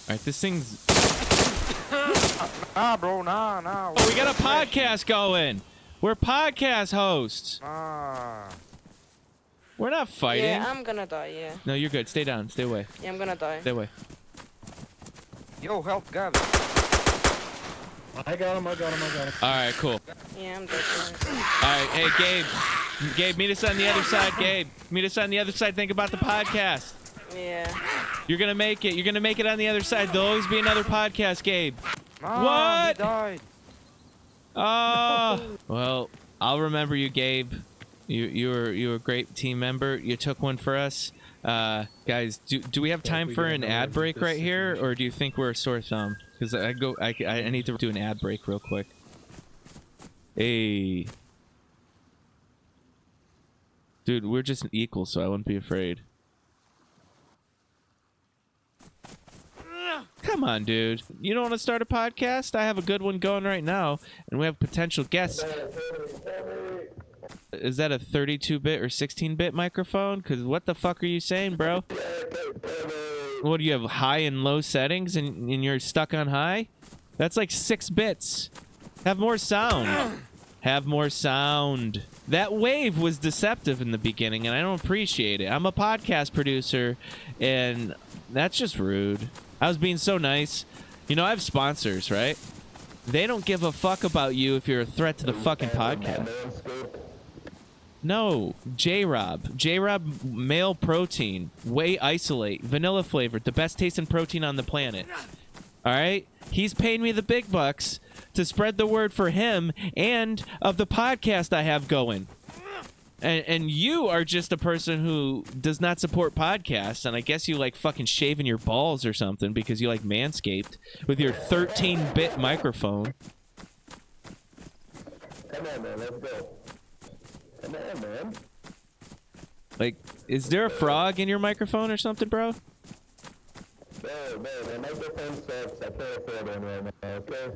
All right, this thing's... Nah, bro, nah. Oh, we got a podcast going. We're podcast hosts. Nah. We're not fighting. Yeah, I'm gonna die, yeah. No, you're good. Stay down. Stay away. Yeah, I'm gonna die. Stay away. Yo, help Gavin. I got him. All right, cool. Yeah, I'm dead. All right, hey, Gabe. Gabe, meet us on the other side, Gabe. Meet us on the other side. Think about the podcast. Yeah. You're going to make it. You're going to make it on the other side. There'll always be another podcast, Gabe. Nah, What? He died. Oh. Well, I'll remember you, Gabe. You were a great team member. You took one for us. Guys, do we have time for an ad break right here, or do you think we're a sore thumb? Because I need to do an ad break real quick. Hey. Dude, we're just equal, so I wouldn't be afraid. Come on, dude. You don't want to start a podcast? I have a good one going right now, and we have potential guests. Is that a 32-bit or 16-bit microphone? Because what the fuck are you saying, bro? What, do you have high and low settings and you're stuck on high? That's like 6 bits. Have more sound. Have more sound. That wave was deceptive in the beginning, and I don't appreciate it. I'm a podcast producer, and that's just rude. I was being so nice. You know, I have sponsors, right? They don't give a fuck about you if you're a threat to the fucking podcast. No, J-Rob. J-Rob male protein. Whey isolate. Vanilla flavored. The best tasting protein on the planet. All right? He's paying me the big bucks to spread the word for him and of the podcast I have going. And you are just a person who does not support podcasts, and I guess you like fucking shaving your balls or something because you like Manscaped with your 13-bit microphone. Come on, man. Let's go. Come on, man. Like, is there a frog in your microphone or something, bro? No, my microphone sucks. I can't afford one right now, okay?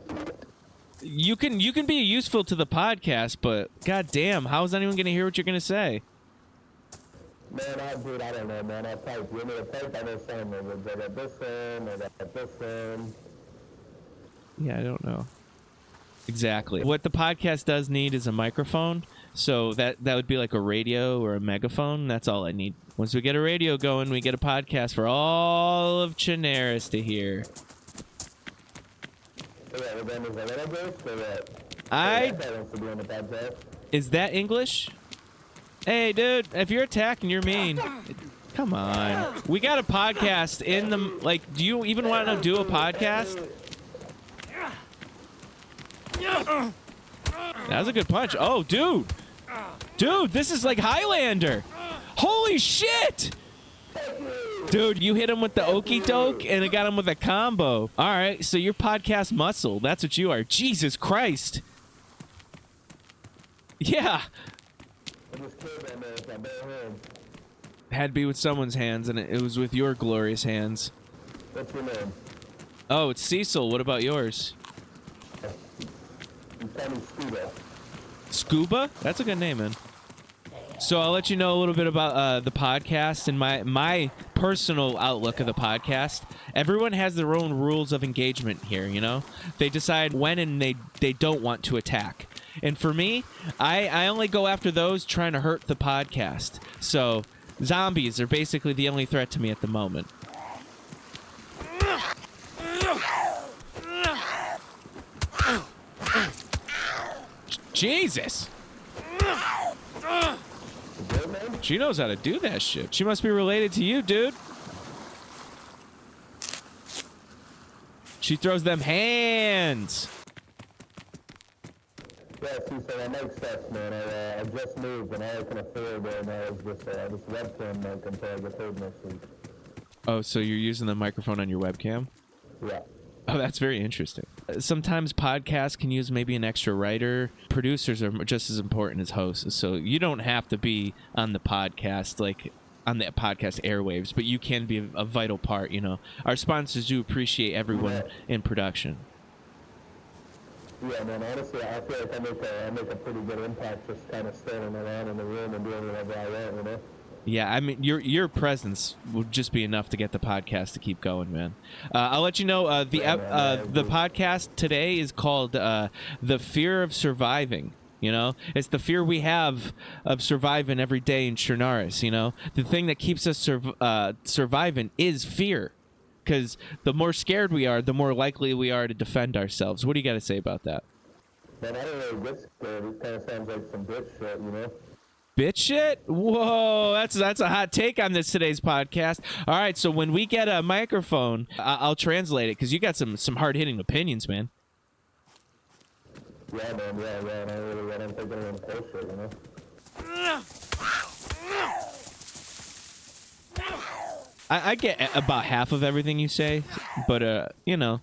You can be useful to the podcast, but goddamn, how is anyone gonna hear what you're gonna say? Man, I don't know, man. I type. You want me to type? I know some of it. I got this one. I got this one. Yeah, I don't know. Exactly. What the podcast does need is a microphone. So that would be like a radio or a megaphone. That's all I need. Once we get a radio going, we get a podcast for all of Chernarus to hear. Is that English? Hey, dude, if you're attacking, you're mean. Come on. We got a podcast in the... Like, do you even want to do a podcast? That was a good punch. Oh, dude. Dude, this is like Highlander. Holy shit. Dude, you hit him with the okie doke and it got him with a combo. All right, so you're podcast muscle. That's what you are. Jesus Christ. Yeah. Had to be with someone's hands, and it was with your glorious hands. What's your name? Oh, it's Cecil. What about yours? Scuba. Scuba? That's a good name, man. So I'll let you know a little bit about the podcast and my personal outlook of the podcast. Everyone has their own rules of engagement here, you know? They decide when and they don't want to attack. And for me, I only go after those trying to hurt the podcast. So zombies are basically the only threat to me at the moment. Jesus! She knows how to do that shit. She must be related to you, dude. She throws them hands. Yeah, see, so I make steps, man. I just moved and I can afford it, and I was just this webcam mic until I get paid next week. Oh, so you're using the microphone on your webcam? Yeah. Oh, that's very interesting. Sometimes podcasts can use maybe an extra writer. Producers are just as important as hosts, so you don't have to be on the podcast, like on the podcast airwaves, but you can be a vital part, you know. Our sponsors do appreciate everyone in production. Yeah, man, honestly, I feel like I make a pretty good impact just kind of standing around in the room and doing whatever I want, you know? Yeah, I mean, your presence would just be enough to get the podcast to keep going, man. I'll let you know. The podcast today is called "The Fear of Surviving." You know, it's the fear we have of surviving every day in Chernarus. You know, the thing that keeps us surviving is fear, because the more scared we are, the more likely we are to defend ourselves. What do you got to say about that? Man, I don't really get scared. It kind of sounds like some bitch shit, you know? Bitch shit? Whoa, that's a hot take on today's podcast. All right, so when we get a microphone, I'll translate it, because you got some hard-hitting opinions, man. Yeah, man, yeah. And I don't think anyone's bullshit, you know? I get about half of everything you say, but, you know,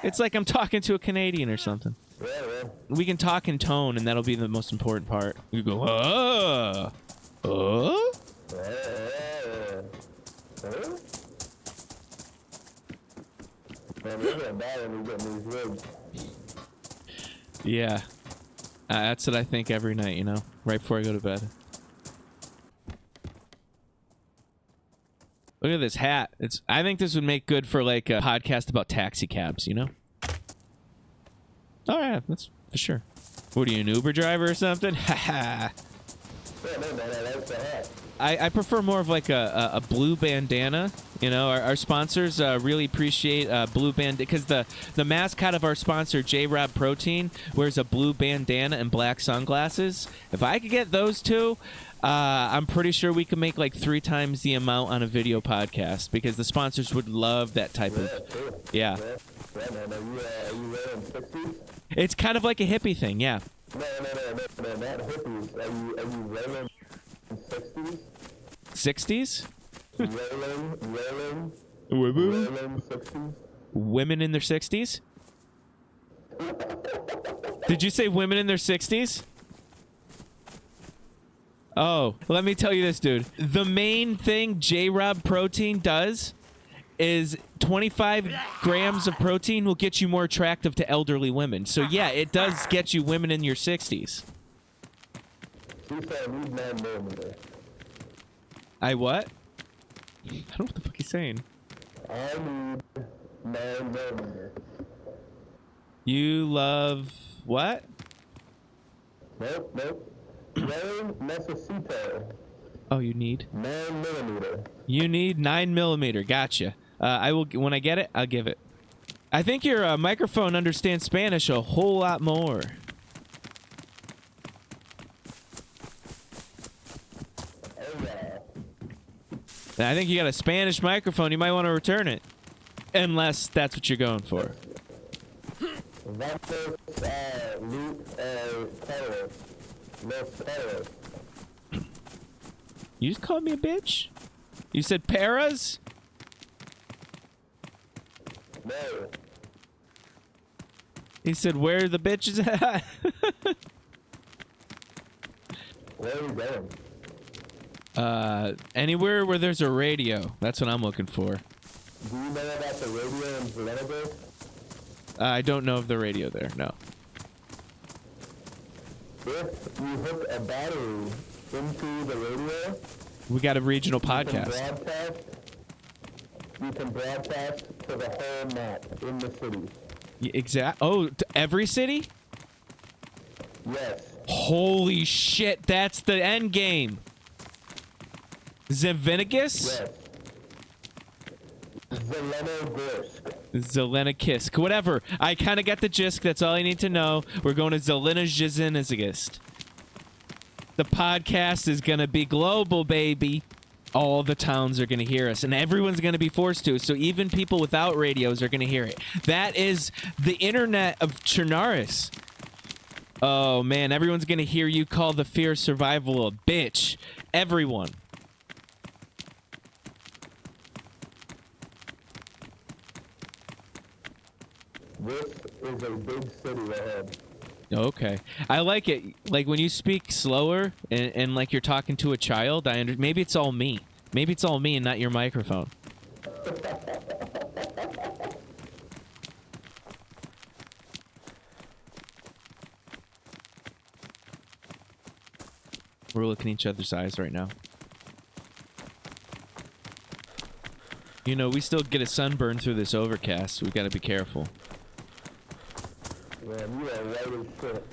it's like I'm talking to a Canadian or something. Yeah. We can talk in tone, and that'll be the most important part. You go, Man, we're gonna die when we get in these rigs. Yeah. That's what I think every night, you know, right before I go to bed. Look at this hat. I think this would make good for, like, a podcast about taxi cabs, you know? Oh, yeah, that's for sure. What are you, an Uber driver or something? Haha. Yeah, no, man, I like the hat. I prefer more of like a blue bandana. You know, our sponsors really appreciate blue bandana, because the mascot of our sponsor, J-Rob Protein, wears a blue bandana and black sunglasses. If I could get those two, I'm pretty sure we could make like 3 times the amount on a video podcast, because the sponsors would love that type of... Cool. Yeah. Yeah, man, are you wearing 60s? It's kind of like a hippie thing, yeah. No, not hippies. Are you wearing 60s? 60s? Rolling Women? 60s? Women in their 60s? Did you say women in their 60s? Oh, let me tell you this, dude. The main thing J-Rob Protein does is 25 grams of protein will get you more attractive to elderly women. So, yeah, it does get you women in your 60s. She said I need 9mm. I what? I don't know what the fuck he's saying. I need 9mm. You love what? Nope. Wearing necesito. Oh, you need? 9mm. You need 9mm. Gotcha. I will, when I get it, I'll give it. I think your microphone understands Spanish a whole lot more. Oh, yeah. And I think you got a Spanish microphone. You might want to return it. Unless that's what you're going for. Vamos Paris. Los Paris. You just called me a bitch? You said Paras? No. He said, where are the bitches at? Where are you going? Anywhere where there's a radio. That's what I'm looking for. Do you know about the radio in Zelena? I don't know of the radio there, no. If you hook a battery into the radio, We got a regional podcast. You can broadcast to the whole map in the city. Oh, to every city? Yes. Holy shit, that's the end game. Zavinigus? Yes. Zelenogorsk. Zelenikisk. Whatever. I kind of got the gist. That's all I need to know. We're going to Zelenizizigist. The podcast is going to be global, baby. All the towns are going to hear us, and everyone's going to be forced to, so even people without radios are going to hear it. That is the internet of Chernarus. Oh, man, everyone's going to hear you call the fear of survival a bitch. Everyone. This is a big city ahead. Okay. I like it. Like, when you speak slower and like you're talking to a child, maybe it's all me. Maybe it's all me and not your microphone. We're looking in each other's eyes right now. You know, we still get a sunburn through this overcast. We gotta be careful. Man, you are white as shit.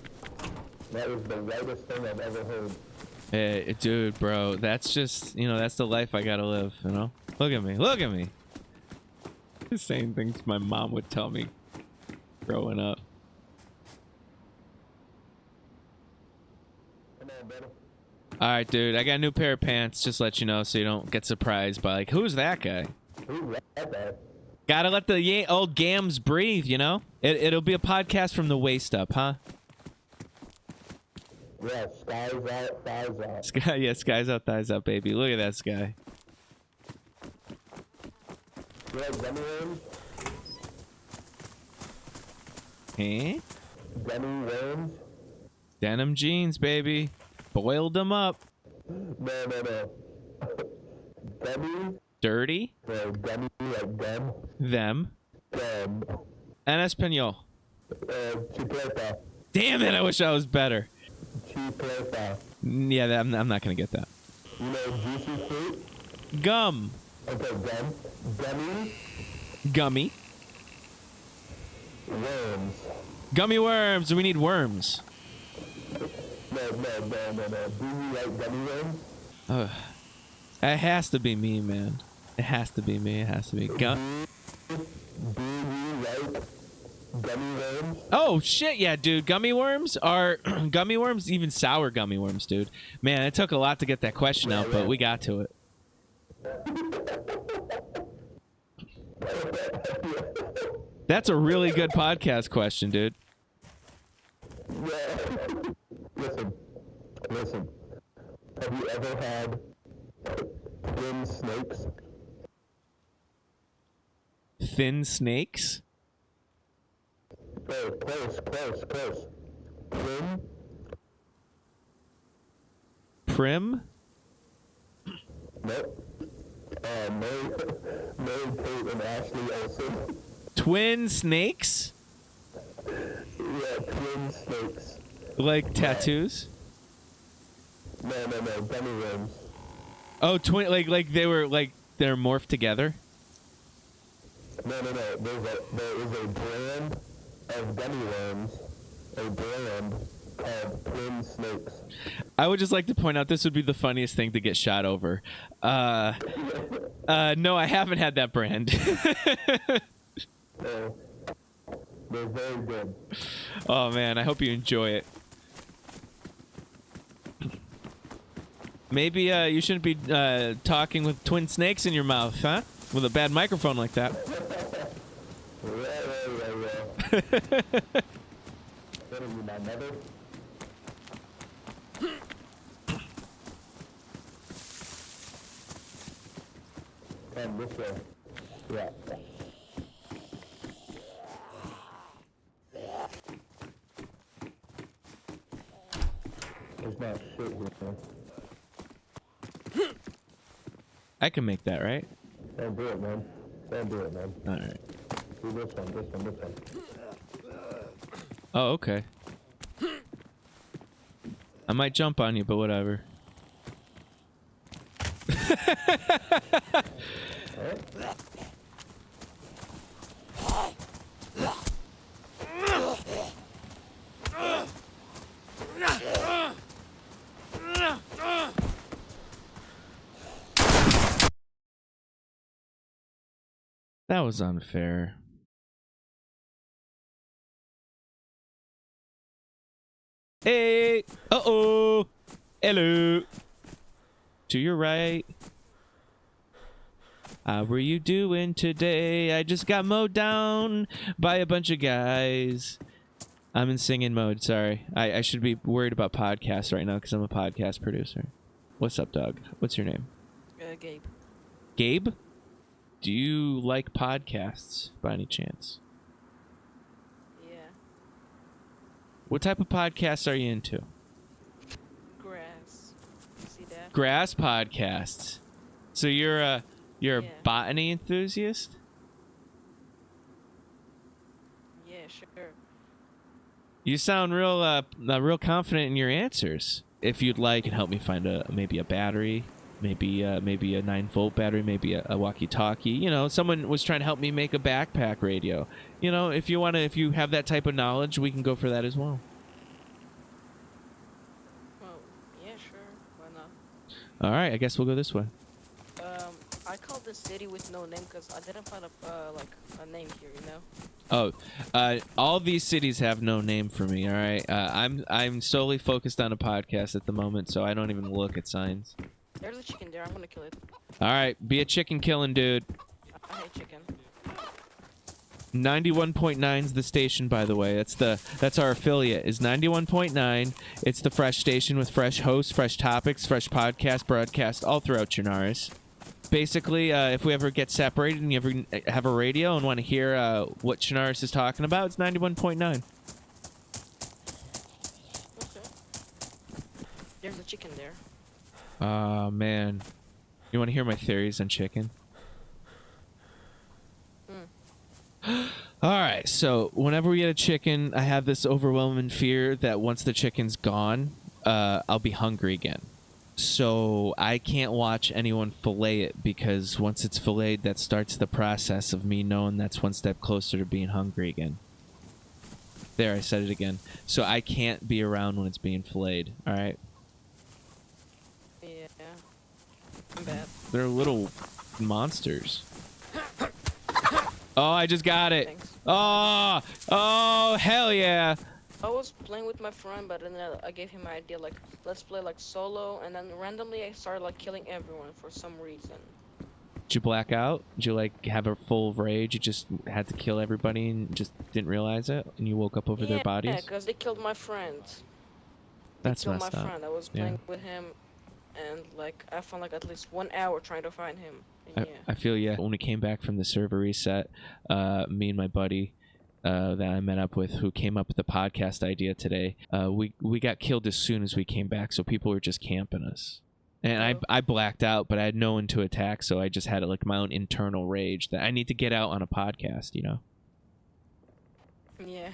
That was the whitest thing I've ever heard. Hey, dude, bro, that's just, you know, that's the life I gotta live, you know? Look at me, look at me. The same things my mom would tell me growing up. Come on, brother. Alright, dude, I got a new pair of pants, just let you know so you don't get surprised by, like, who's that guy? Who's that guy? Gotta let the old gams breathe, you know? It'll be a podcast from the waist up, huh? Yeah, skies out, thighs out. Sky, yeah, skies out, thighs up, baby. Look at that sky. You like gummy worms? Huh? Gummy worms? Denim jeans, baby. Boiled them up. No. Gummy? Dirty. No, gummy like gum. Them. Gum. En español. Chipeta. Damn it, I wish I was better. Chipeta. Yeah, I'm not gonna get that. You know juicy fruit? Gum. Okay, gum. Gummy Gummy. worms. Gummy worms. We need worms. No. Do you like gummy worms? Ugh. It has to be me, man. It has to be me. It has to be. Do you like gummy worms? Oh shit, yeah, dude. Gummy worms are gummy worms, even sour gummy worms, dude. Man, it took a lot to get that question out, but we got to it. That's a really good podcast question, dude. Yeah. Listen. Have you ever had twin snakes? Thin snakes? Oh, close. Twin? Prim? Nope. Mary Kate and Ashley Olsen. Twin snakes? Yeah, twin snakes. Like tattoos? No, gummy worms. Oh, twin, like they're morphed together? No. There is a brand of gummy worms, a brand called Twin Snakes. I would just like to point out this would be the funniest thing to get shot over. No, I haven't had that brand. They're very good. Oh man, I hope you enjoy it. Maybe you shouldn't be talking with twin snakes in your mouth, huh? With a bad microphone like that. Yeah. What are you, my mother? Come this way. Yeah. There's not shit here. I can make that, right? Don't do it, man. All right. Do this one. Oh, okay. I might jump on you, but whatever. That was unfair. Hey! Uh-oh! Hello! To your right. How were you doing today? I just got mowed down by a bunch of guys. I'm in singing mode, sorry. I should be worried about podcasts right now because I'm a podcast producer. What's up, dog? What's your name? Gabe. Gabe? Do you like podcasts by any chance? Yeah. What type of podcasts are you into? Grass. See that? Grass podcasts. So you're a Yeah. botany enthusiast? Yeah, sure. You sound real confident in your answers. If you'd like and help me find maybe a battery maybe a 9-volt battery, maybe a walkie-talkie. You know, someone was trying to help me make a backpack radio. You know, if you have that type of knowledge, we can go for that as well. Well, yeah, sure. Why not? All right, I guess we'll go this way. I called the city with no name because I didn't find a name here, you know? Oh, all these cities have no name for me. All right, I'm solely focused on a podcast at the moment, so I don't even look at signs. There's a chicken there. I'm gonna kill it. All right, be a chicken killing dude. I hate chicken. 91.9 is the station, by the way. That's our affiliate. Is 91.9. It's the fresh station with fresh hosts, fresh topics, fresh podcast broadcast all throughout Chernarus. Basically, if we ever get separated and you ever have a radio and want to hear what Chernarus is talking about, it's 91.9. Okay. There's a chicken there. Oh, man. You want to hear my theories on chicken? All right, so whenever we get a chicken, I have this overwhelming fear that once the chicken's gone, I'll be hungry again. So I can't watch anyone fillet it because once it's filleted, that starts the process of me knowing that's one step closer to being hungry again. There, I said it again. So I can't be around when it's being filleted, all right? Yeah. I'm bad. They're little monsters. Oh, I just got it. Thanks. Oh, hell yeah. I was playing with my friend, but then I gave him an idea, like, let's play, like, solo, and then randomly I started, like, killing everyone for some reason. Did you black out? Did you, like, have a full rage? You just had to kill everybody and just didn't realize it? And you woke up over their bodies? Yeah, because they killed my friend. That's Killed messed my up. friend. I was playing with him, and, like, I found, like, at least 1 hour trying to find him. And, I feel yeah. When we came back from the server reset, me and my buddy that I met up with, who came up with the podcast idea today, we got killed as soon as we came back, so people were just camping us. And I blacked out, but I had no one to attack, so I just had like my own internal rage that I need to get out on a podcast, you know? Yeah.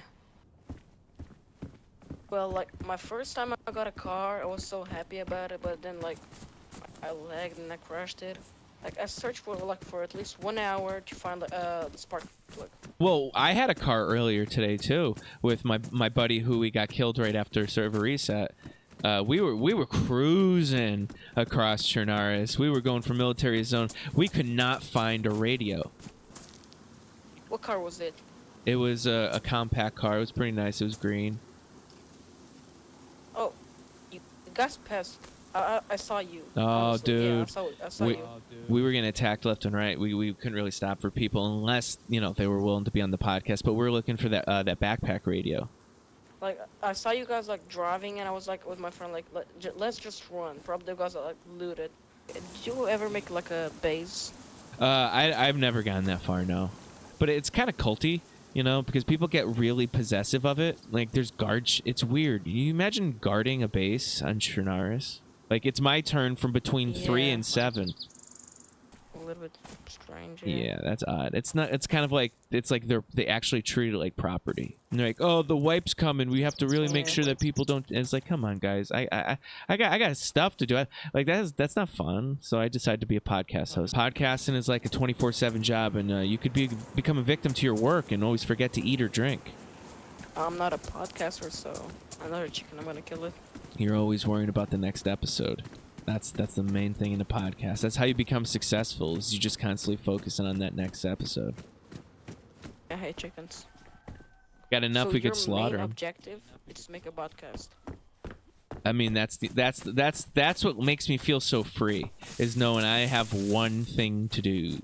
Well, like, my first time I got a car, I was so happy about it, but then, like, I lagged and I crashed it. Like, I searched for at least 1 hour to find the spark plug. Well, I had a car earlier today too with my buddy who we got killed right after server reset. We were cruising across Chernarus. We were going for military zone. We could not find a radio. What car was it? It was a compact car. It was pretty nice. It was green. Oh, you guys passed. I saw you. Oh, honestly. dude. Yeah, I saw you. We were getting attacked left and right. We couldn't really stop for people unless, you know, they were willing to be on the podcast. But we're looking for that backpack radio. Like, I saw you guys, like, driving, and I was, like, with my friend, like, let's just run. Probably you guys are, like, looted. Did you ever make, like, a base? I've never gotten that far, no. But it's kind of culty, you know, because people get really possessive of it. Like, there's guards. It's weird. You imagine guarding a base on Chernarus? Like, it's my turn from between 3 and 7. A little bit strange. Yeah, that's odd. It's not. It's kind of like they actually treat it like property. And they're like, oh, the wipe's coming. We have to really make sure that people don't. And it's like, come on, guys. I got stuff to do. Like that's not fun. So I decided to be a podcast host. Podcasting is like a 24/7 job, and you could become a victim to your work and always forget to eat or drink. I'm not a podcaster, so another chicken. I'm gonna kill it. You're always worrying about the next episode. That's the main thing in a podcast. That's how you become successful, is you just constantly focusing on that next episode. I hate chickens. Got enough, So we could your slaughter main them. objective is to make a podcast. I mean, that's what makes me feel so free, is knowing I have one thing to do.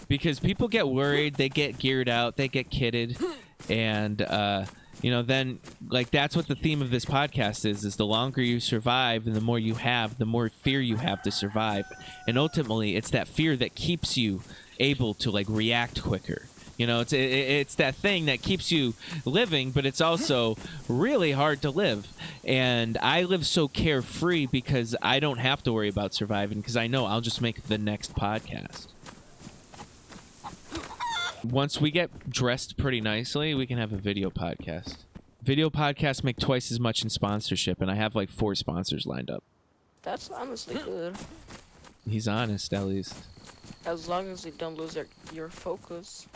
Because people get worried, they get geared out, they get kitted, and you know, then, like, that's what the theme of this podcast is the longer you survive and the more you have, the more fear you have to survive. And ultimately, it's that fear that keeps you able to, like, react quicker. You know, it's that thing that keeps you living, but it's also really hard to live. And I live so carefree because I don't have to worry about surviving, because I know I'll just make the next podcast. Once we get dressed pretty nicely, we can have a video podcast. Video podcasts make twice as much in sponsorship, and I have like 4 sponsors lined up. That's honestly good. He's honest, at least. As long as you don't lose your focus.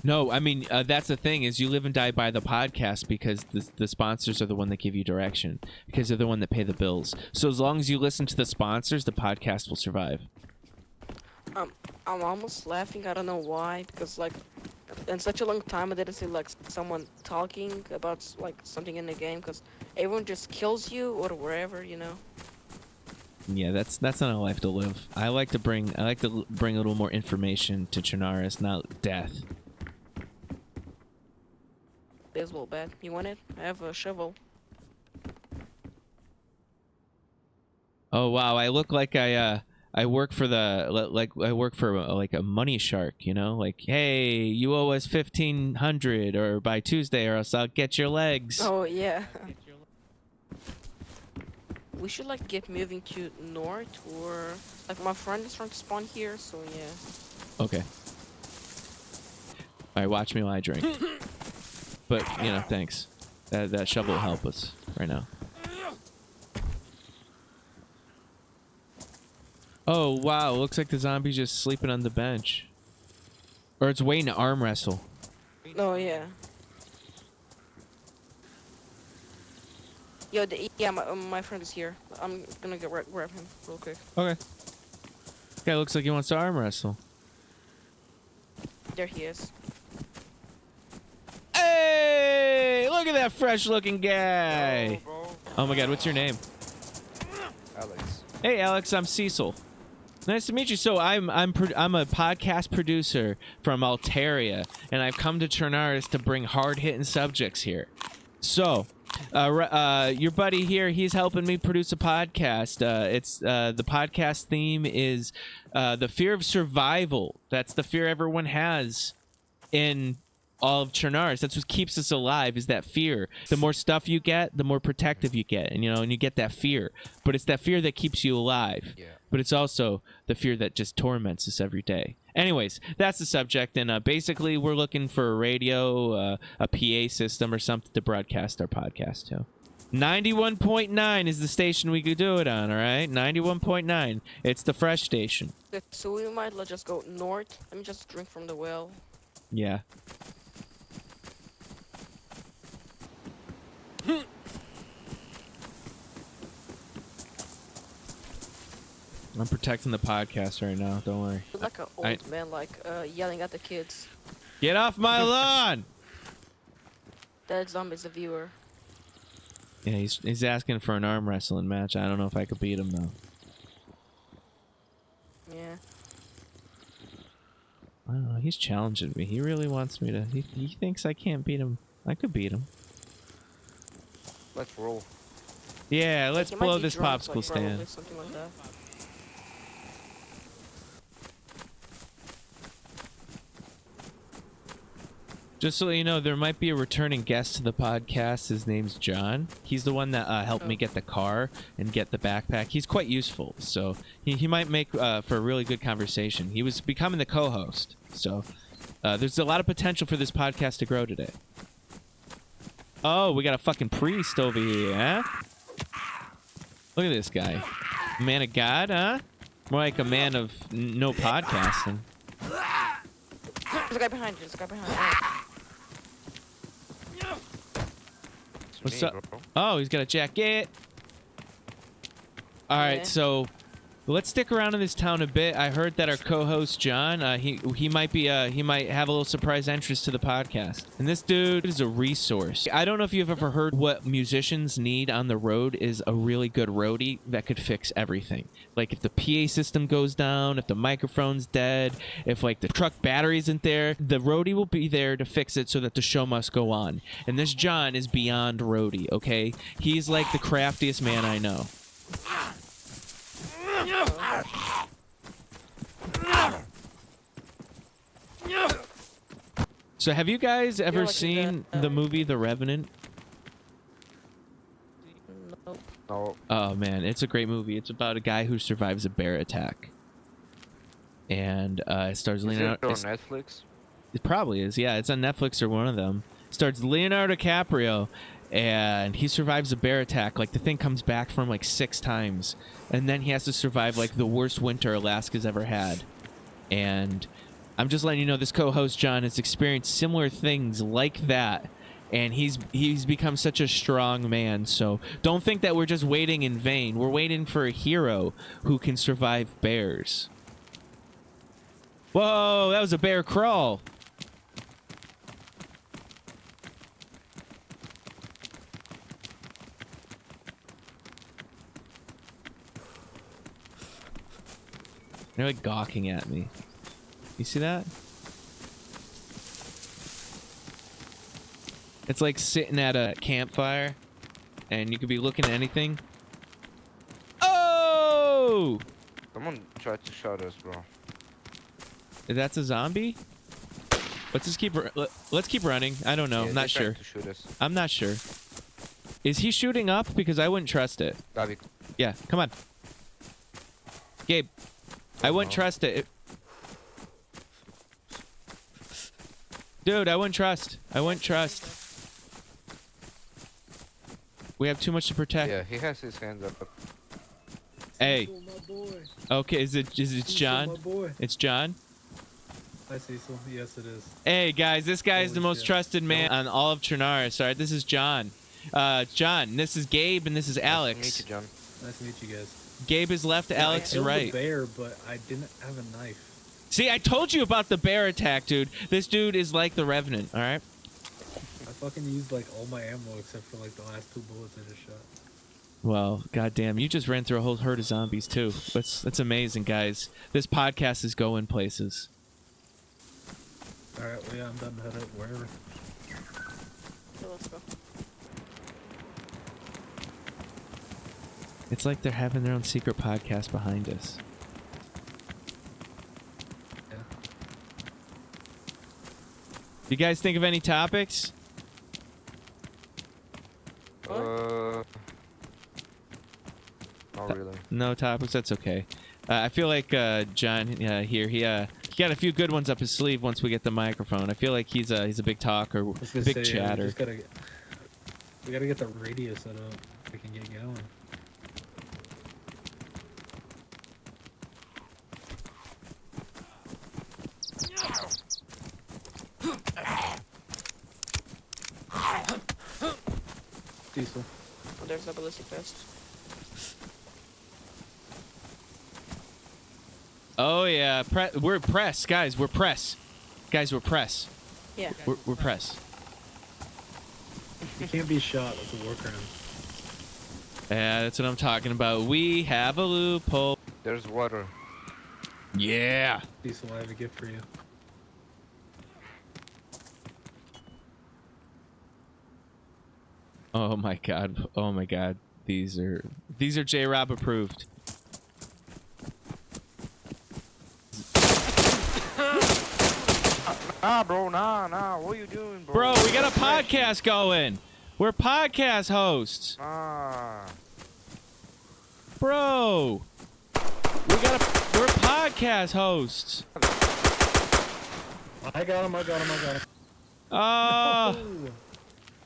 No, I mean, that's the thing is you live and die by the podcast because the sponsors are the one that give you direction because they're the one that pay the bills. So as long as you listen to the sponsors, the podcast will survive. I'm almost laughing. I don't know why, because like, in such a long time I didn't see like someone talking about like something in the game, because everyone just kills you or wherever, you know. Yeah, that's not a life to live. I like to bring a little more information to Chernarus, not death. Baseball bat. You want it? I have a shovel. Oh wow, I look like I work for I work for like a money shark, you know? Like, hey, you owe us 1,500 or by Tuesday or else I'll get your legs. Oh yeah. We should like get moving to north, or like my friend is trying to spawn here, so yeah. Okay. All right, watch me while I drink. But, you know, thanks. That shovel will help us right now. Oh, wow. Looks like the zombie's just sleeping on the bench. Or it's waiting to arm wrestle. Oh yeah. Yo, my friend is here. I'm gonna grab him real quick. Okay. Guy looks like he wants to arm wrestle. There he is. Hey! Look at that fresh-looking guy! Yo, bro. Oh my god, what's your name? Alex. Hey, Alex, I'm Cecil. Nice to meet you. So I'm a podcast producer from Altaria, and I've come to Chernarus to bring hard-hitting subjects here. So, your buddy here, he's helping me produce a podcast. It's the podcast theme is the fear of survival. That's the fear everyone has in all of Chernarus. That's what keeps us alive, is that fear. The more stuff you get, the more protective you get, and you get that fear. But it's that fear that keeps you alive. Yeah. But it's also the fear that just torments us every day. Anyways, that's the subject, and basically we're looking for a radio, a PA system or something to broadcast our podcast to. 91.9 is the station we could do it on, all right? 91.9. It's the fresh station. Okay, so we might just go north. Let me just drink from the well. Yeah. I'm protecting the podcast right now. Don't worry. You're like an old man, like yelling at the kids. Get off my lawn! That zombie's a viewer. Yeah, he's asking for an arm wrestling match. I don't know if I could beat him though. Yeah. I don't know. He's challenging me. He really wants me to. He thinks I can't beat him. I could beat him. Let's roll. Yeah, let's He might blow be this drunk, so popsicle stand. probably something like that. Just so you know, there might be a returning guest to the podcast. His name's John. He's the one that helped me get the car and get the backpack. He's quite useful, so he might make for a really good conversation. He was becoming the co-host, so there's a lot of potential for this podcast to grow today. Oh, we got a fucking priest over here, huh? Look at this guy. Man of God, huh? More like a man of no podcasting. There's a guy behind you. There's a guy behind you. What's Me, up? bro. Oh, he's got a jacket. All right, Yeah. so let's stick around in this town a bit. I heard that our co-host John, he might have a little surprise entrance to the podcast. And this dude is a resource. I don't know if you've ever heard what musicians need on the road is a really good roadie that could fix everything. Like if the PA system goes down, if the microphone's dead, if like the truck battery isn't there, the roadie will be there to fix it so that the show must go on. And this John is beyond roadie, okay? He's like the craftiest man I know. So have you guys ever like in seen that, the movie The Revenant? Nope. No. Oh man, it's a great movie. It's about a guy who survives a bear attack. And it stars Is Leonardo. it on Netflix? It probably is. Yeah, it's on Netflix or one of them. Starts Leonardo DiCaprio, and he survives a bear attack. Like, the thing comes back from like 6 times, and then he has to survive like the worst winter Alaska's ever had. And I'm just letting you know, this co-host John has experienced similar things like that, and he's become such a strong man. So don't think that we're just waiting in vain. We're waiting for a hero who can survive bears. Whoa, that was a bear crawl. They're like gawking at me. You see that? It's like sitting at a campfire, and you could be looking at anything. Oh! Someone tried to shot us, bro. That's a zombie? Let's just keep. Let's keep running. I don't know. Yeah, I'm not they tried sure. to shoot us. I'm not sure. Is he shooting up? Because I wouldn't trust it. David. Yeah, come on. Gabe, I wouldn't trust it. Dude, I wouldn't trust. I wouldn't trust. We have too much to protect. Yeah, he has his hands up. Hey. Cecil, my boy. Okay, is it Cecil, John? my boy. It's John? Hi, Cecil. Yes, it is. Hey, guys, this guy is the Holy most shit. trusted man on all of Chernarus. All right, this is John. John, this is Gabe, and this is Alex. Nice to meet you, John. Nice to meet you guys. Gabe is left, Alex is I killed right. a bear, but I didn't have a knife. See, I told you about the bear attack, dude. This dude is like the Revenant, all right? I fucking used like all my ammo except for like the last 2 bullets I just shot. Well, goddamn, you just ran through a whole herd of zombies, too. That's amazing, guys. This podcast is going places. Alright, well, yeah, I'm done to head out wherever. So let's go. It's like they're having their own secret podcast behind us. Yeah. You guys think of any topics? Not really. No topics. That's okay. I feel like John here. He got a few good ones up his sleeve. Once we get the microphone, I feel like he's a big talker, I was gonna big say, chatter. we gotta get the radio set up. We can get going. Cecil. Oh, there's a ballistic vest. Oh yeah, we're press, guys. We're press, guys. We're press. Yeah. We're press. You can't be shot with a war crime. Yeah, that's what I'm talking about. We have a loophole. There's water. Yeah. Cecil, I have a gift for you. Oh my god. Oh my god. These are J-Rob approved. Nah, bro, nah. What are you doing, bro? Bro, we got a podcast going. We're podcast hosts. Ah. Bro. We're podcast hosts. I got him. Oh.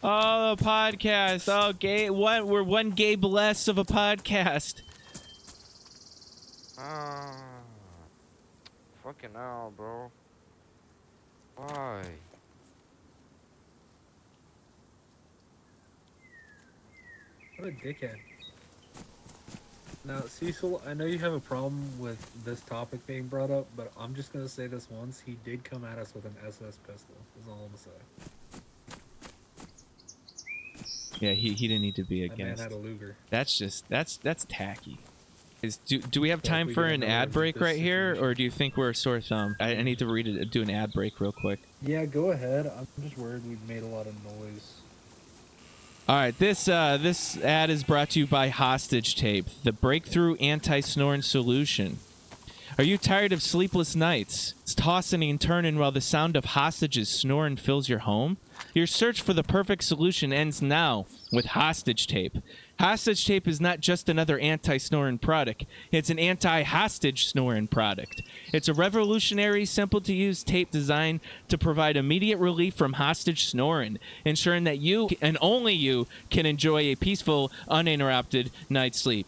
Oh, the podcast. Oh, Gabe. What? We're one Gabe less of a podcast. Ah. Fucking hell, bro. Why? What a dickhead. Now, Cecil, I know you have a problem with this topic being brought up, but I'm just gonna say this once. He did come at us with an SS pistol. Is all I'm gonna say. Yeah, he didn't need to be That man against. had a Luger. That's tacky. Do we have So if time we for get an another ad one break with this right here, situation- or do you think we're a sore thumb? I need to do an ad break real quick. Yeah, go ahead. I'm just worried we've made a lot of noise. All right, this ad is brought to you by Hostage Tape, the breakthrough anti-snoring solution. Are you tired of sleepless nights, tossing and turning while the sound of hostages snoring fills your home? Your search for the perfect solution ends now with hostage tape. Hostage tape is not just another anti-snoring product. It's an anti-hostage snoring product. It's a revolutionary, simple-to-use tape designed to provide immediate relief from hostage snoring, ensuring that you, and only you, can enjoy a peaceful, uninterrupted night's sleep.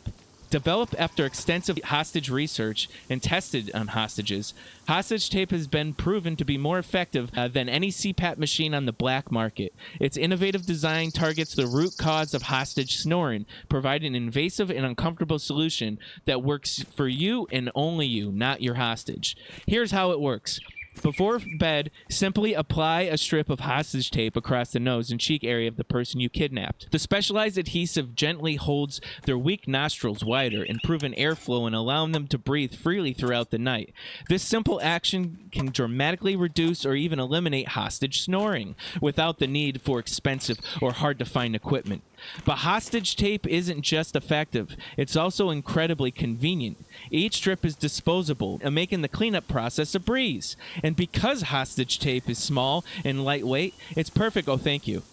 Developed after extensive hostage research and tested on hostages, hostage tape has been proven to be more effective than any CPAP machine on the black market. Its innovative design targets the root cause of hostage snoring, providing an invasive and uncomfortable solution that works for you and only you, not your hostage. Here's how it works. Before bed, simply apply a strip of hostage tape across the nose and cheek area of the person you kidnapped. The specialized adhesive gently holds their weak nostrils wider, improving airflow and allowing them to breathe freely throughout the night. This simple action can dramatically reduce or even eliminate hostage snoring without the need for expensive or hard-to-find equipment. But hostage tape isn't just effective, it's also incredibly convenient. Each strip is disposable, making the cleanup process a breeze. And because hostage tape is small and lightweight, it's perfect. Oh, thank you.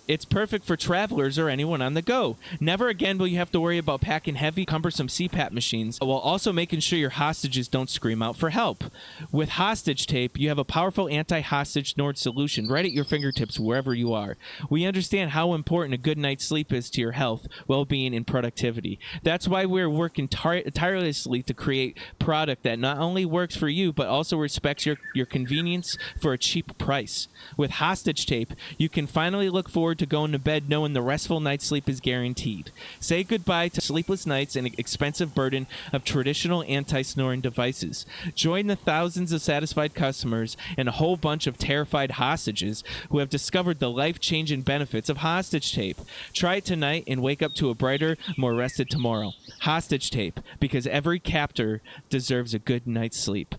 It's perfect for travelers or anyone on the go. Never again will you have to worry about packing heavy, cumbersome CPAP machines while also making sure your hostages don't scream out for help. With hostage tape, you have a powerful anti-hostage snore solution right at your fingertips wherever you are. We understand how important a good night's sleep is to your health, well-being, and productivity. That's why we're working tirelessly to create product that not only works for you, but also respects your convenience for a cheap price. With hostage tape, you can finally look forward to going to bed knowing the restful night's sleep is guaranteed. Say goodbye to sleepless nights and expensive burden of traditional anti-snoring devices. Join the thousands of satisfied customers and a whole bunch of terrified hostages who have discovered the life-changing benefits of hostage tape. Try it tonight and wake up to a brighter, more rested tomorrow. Hostage tape, because every captor deserves a good night's sleep.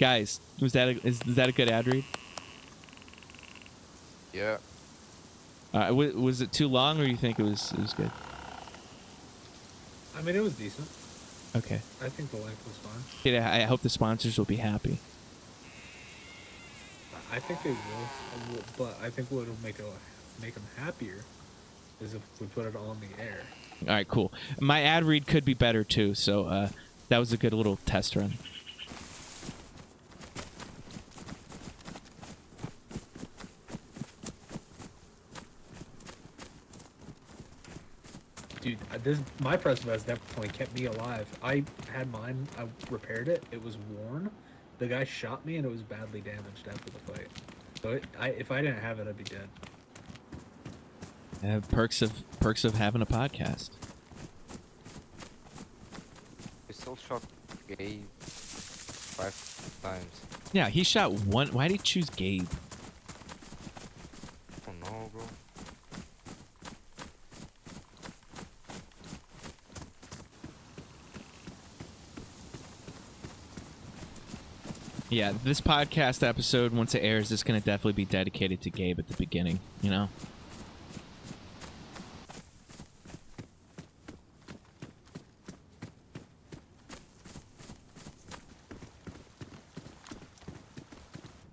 Guys, is that a good ad read? Yeah. Was it too long, or you think it was good? I mean, it was decent. Okay. I think the length was fine. Yeah, I hope the sponsors will be happy. I think they will, but I think what will make them happier is if we put it on the air. All right, cool. My ad read could be better too, so that was a good little test run. Dude, my press vest definitely kept me alive. I had mine, I repaired it, it was worn. The guy shot me and it was badly damaged after the fight. So if I didn't have it, I'd be dead. Perks of having a podcast. We still shot Gabe 5 times. Yeah, he shot one. Why did he choose Gabe? Oh no, bro. Yeah, this podcast episode, once it airs, is going to definitely be dedicated to Gabe at the beginning, you know?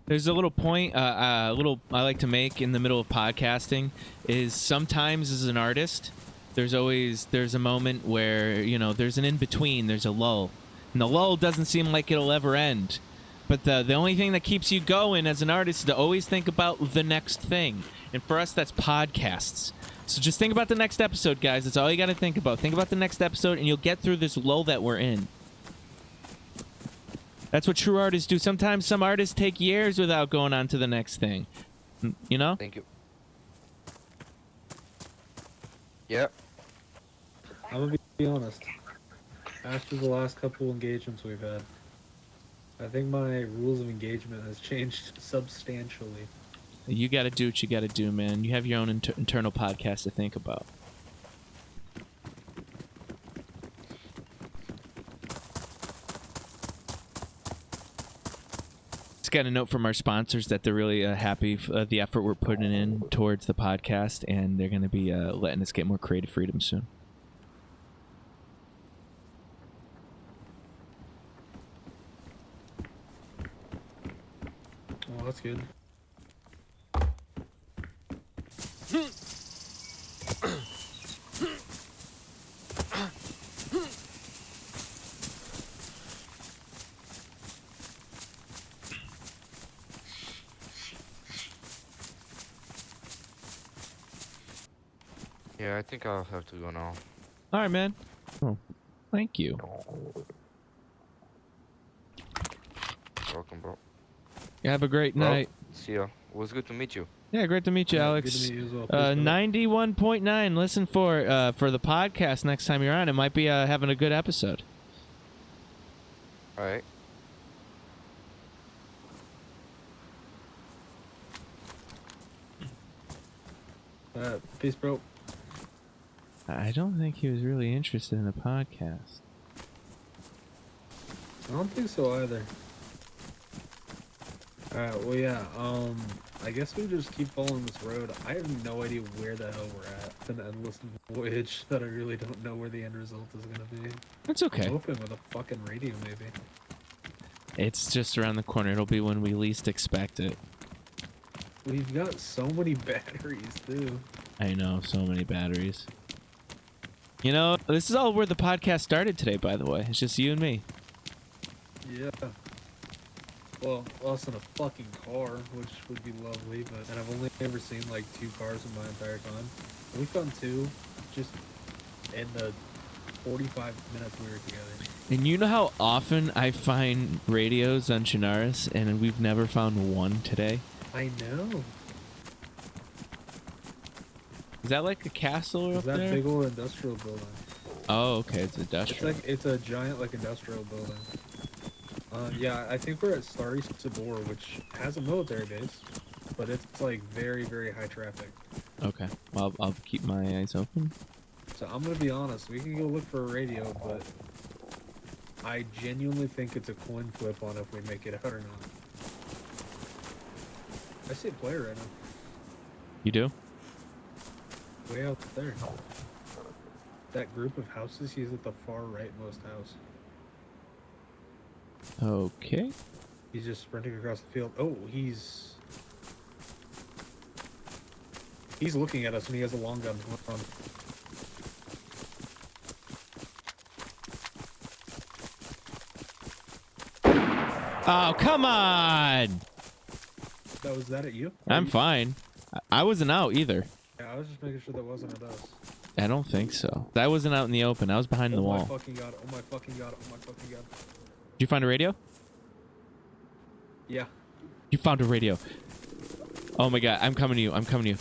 There's a little point, I like to make in the middle of podcasting is sometimes as an artist, there's a moment where, you know, there's an in-between, there's a lull. And the lull doesn't seem like it'll ever end. But the only thing that keeps you going as an artist is to always think about the next thing. And for us, that's podcasts. So just think about the next episode, guys. That's all you got to think about. Think about the next episode, and you'll get through this lull that we're in. That's what true artists do. Sometimes some artists take years without going on to the next thing. You know? Thank you. Yep. I'm gonna be honest. After the last couple engagements we've had, I think my rules of engagement has changed substantially. You got to do what you got to do, man. You have your own internal podcast to think about. Just got a note from our sponsors that they're really happy for the effort we're putting in towards the podcast, and they're going to be letting us get more creative freedom soon. That's good. Yeah, I think I'll have to go now. All right, man. Oh, thank you. Welcome, bro. You have a great Well, night. see ya. It was good to meet you. Yeah, great to meet you, Yeah, Alex. good to meet you as well. Peace, brother. 91.9. Listen for the podcast next time you're on. It might be having a good episode. All right. Peace, bro. I don't think he was really interested in a podcast. I don't think so either. Alright, well, yeah, I guess we just keep following this road. I have no idea where the hell we're at. It's an endless voyage that I really don't know where the end result is gonna be. That's okay. I'm hoping with a fucking radio, maybe. It's just around the corner. It'll be when we least expect it. We've got so many batteries, too. I know, so many batteries. You know, this is all where the podcast started today, by the way. It's just you and me. Yeah. Well, us in a fucking car, which would be lovely, but and I've only ever seen like 2 cars in my entire time. We found 2 just in the 45 minutes we were together. And you know how often I find radios on Chernarus, and we've never found one today? I know. Is that like a castle Is up that there? big old industrial building? Oh, okay, it's industrial. It's a giant like industrial building. Yeah, I think we're at Starry Sabor, which has a military base, but it's like very, very high traffic. Okay, well, I'll keep my eyes open. So I'm gonna be honest, we can go look for a radio, but I genuinely think it's a coin flip on if we make it out or not. I see a player right now, You do? way out there. That group of houses, he's at the far rightmost house. Okay. He's just sprinting across the field. Oh, he's looking at us and he has a long gun. Hold on. Oh, come on! Was that at you? I'm fine. I wasn't out either. Yeah, I was just making sure that wasn't at us. I don't think so. I wasn't out in the open. I was behind the Oh my wall. fucking god, oh my fucking god, oh my fucking god. Did you find a radio? Yeah. You found a radio. Oh my god, I'm coming to you. I'm coming to you.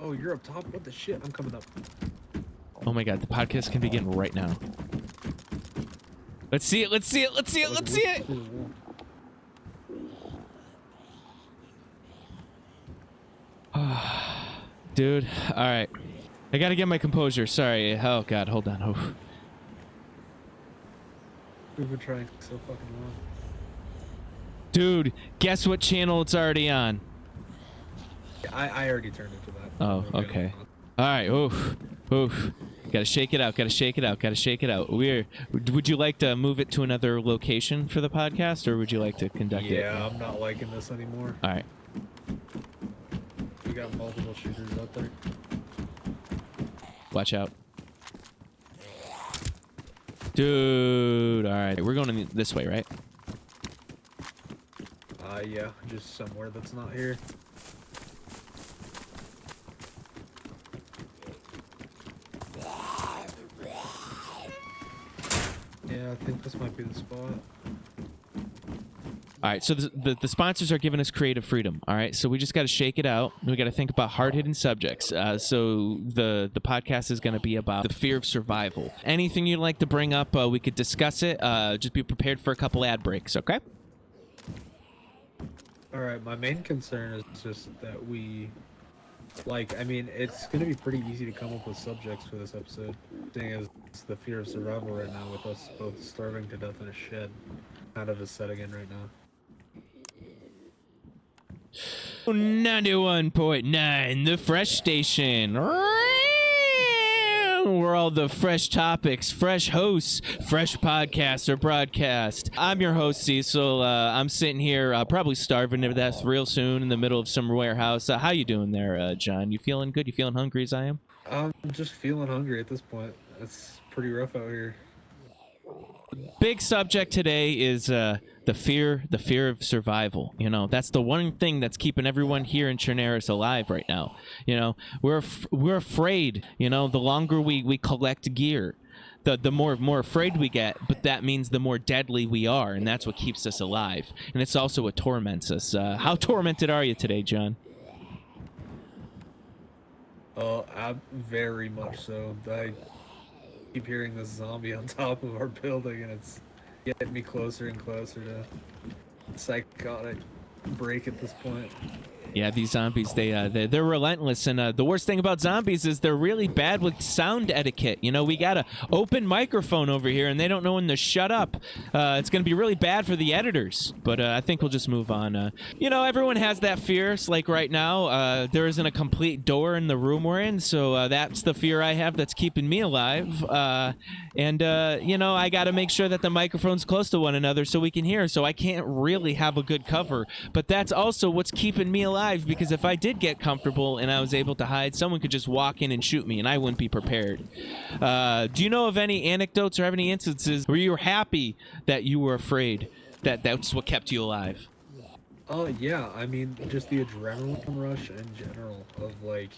Oh, you're up top? What the shit? I'm coming up. Oh my god, the podcast can begin right now. Let's see it. Let's see it. Let's see it. Let's see it. Dude, all right. I gotta get my composure. Sorry. Oh god, hold on. Oh. We've been trying so fucking long. Dude, guess what channel it's already on? Yeah, I already turned it to that. Oh, We're good. okay. All right. Oof. Oof. Gotta shake it out. Gotta shake it out. Gotta shake it out. Would you like to move it to another location for the podcast, or would you like to conduct it? Yeah, I'm not liking this anymore. All right. We got multiple shooters out there. Watch out. Dude. All right. We're going in this way, right? Yeah, just somewhere that's not here. Yeah, I think this might be the spot. All right, so the sponsors are giving us creative freedom. All right, so we just got to shake it out. We got to think about hard-hitting subjects. So the podcast is going to be about the fear of survival. Anything you'd like to bring up, we could discuss it. Just be prepared for a couple ad breaks, okay? Alright, my main concern is just that we... Like, I mean, it's going to be pretty easy to come up with subjects for this episode. Seeing as it's the fear of survival right now with us both starving to death in a shed. Kind of is setting in right now. 91.9, the Fresh Station. where all the fresh topics, fresh hosts, fresh podcasts are broadcast. I'm your host, Cecil. I'm sitting here probably starving to death real soon in the middle of some warehouse. How you doing there, John? You feeling good? You feeling hungry as I am? I'm just feeling hungry at this point. It's pretty rough out here. Big subject today is the fear of survival. You know, that's the one thing that's keeping everyone here in Chernarus alive right now. You know, we're afraid. You know, the longer we collect gear, the more afraid we get. But that means the more deadly we are, and that's what keeps us alive. And it's also what torments us. How tormented are you today, John? I'm very much so. I keep hearing this zombie on top of our building, and it's getting me closer and closer to psychotic break at this point. Yeah, these zombies, they're relentless, and the worst thing about zombies is they're really bad with sound etiquette. You know, we got an open microphone over here, and they don't know when to shut up. It's going to be really bad for the editors, but I think we'll just move on. You know, everyone has that fear. It's like right now, there isn't a complete door in the room we're in, so that's the fear I have that's keeping me alive. And you know, I got to make sure that the microphone's close to one another so we can hear, so I can't really have a good cover. But that's also what's keeping me alive, because if I did get comfortable and I was able to hide, someone could just walk in and shoot me, and I wouldn't be prepared. Do you know of any anecdotes or have any instances where you were happy that you were afraid, that that's what kept you alive? Oh, yeah. I mean, just the adrenaline rush in general of, like,